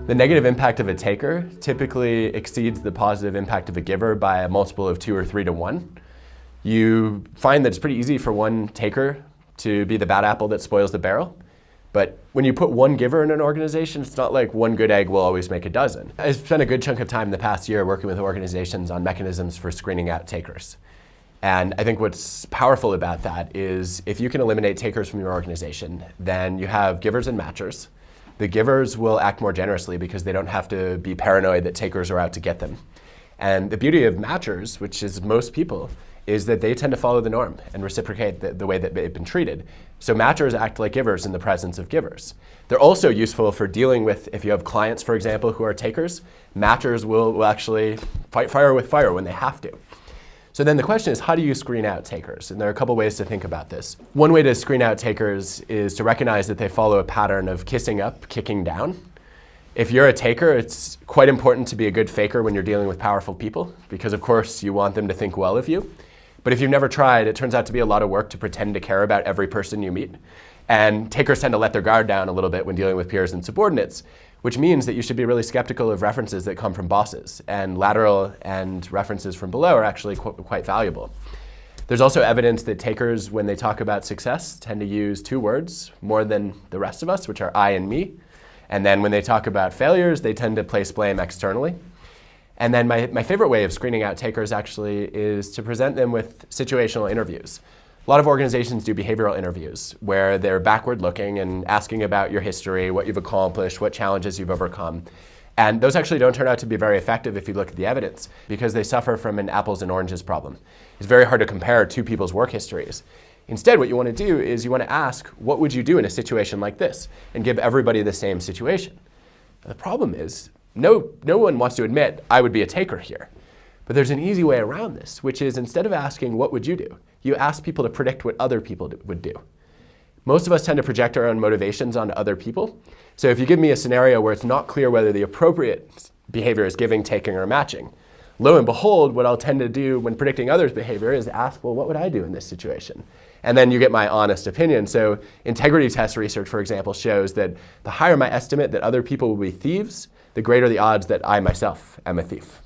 The negative impact of a taker typically exceeds the positive impact of a giver by a multiple of 2 or 3 to 1. You find that it's pretty easy for one taker to be the bad apple that spoils the barrel. But when you put one giver in an organization, it's not like one good egg will always make a dozen. I've spent a good chunk of time in the past year working with organizations on mechanisms for screening out takers. And I think what's powerful about that is if you can eliminate takers from your organization, then you have givers and matchers. The givers will act more generously because they don't have to be paranoid that takers are out to get them. And the beauty of matchers, which is most people, is that they tend to follow the norm and reciprocate the way that they've been treated. So matchers act like givers in the presence of givers. They're also useful for dealing with, if you have clients, for example, who are takers, matchers will actually fight fire with fire when they have to. So then the question is, how do you screen out takers? And there are a couple ways to think about this. One way to screen out takers is to recognize that they follow a pattern of kissing up, kicking down. If you're a taker, it's quite important to be a good faker when you're dealing with powerful people, because of course you want them to think well of you. But if you've never tried, it turns out to be a lot of work to pretend to care about every person you meet. And takers tend to let their guard down a little bit when dealing with peers and subordinates, which means that you should be really skeptical of references that come from bosses. And lateral and references from below are actually quite valuable. There's also evidence that takers, when they talk about success, tend to use 2 words more than the rest of us, which are I and me. And then when they talk about failures, they tend to place blame externally. And then my favorite way of screening out takers actually is to present them with situational interviews. A lot of organizations do behavioral interviews where they're backward looking and asking about your history, what you've accomplished, what challenges you've overcome. And those actually don't turn out to be very effective if you look at the evidence because they suffer from an apples and oranges problem. It's very hard to compare 2 people's work histories. Instead, what you want to do is you want to ask, what would you do in a situation like this? And give everybody the same situation. The problem is, no one wants to admit, I would be a taker here. But there's an easy way around this, which is instead of asking, what would you do? You ask people to predict what other people would do. Most of us tend to project our own motivations onto other people. So if you give me a scenario where it's not clear whether the appropriate behavior is giving, taking, or matching, lo and behold, what I'll tend to do when predicting others' behavior is ask, well, what would I do in this situation? And then you get my honest opinion. So integrity test research, for example, shows that the higher my estimate that other people will be thieves, the greater the odds that I myself am a thief.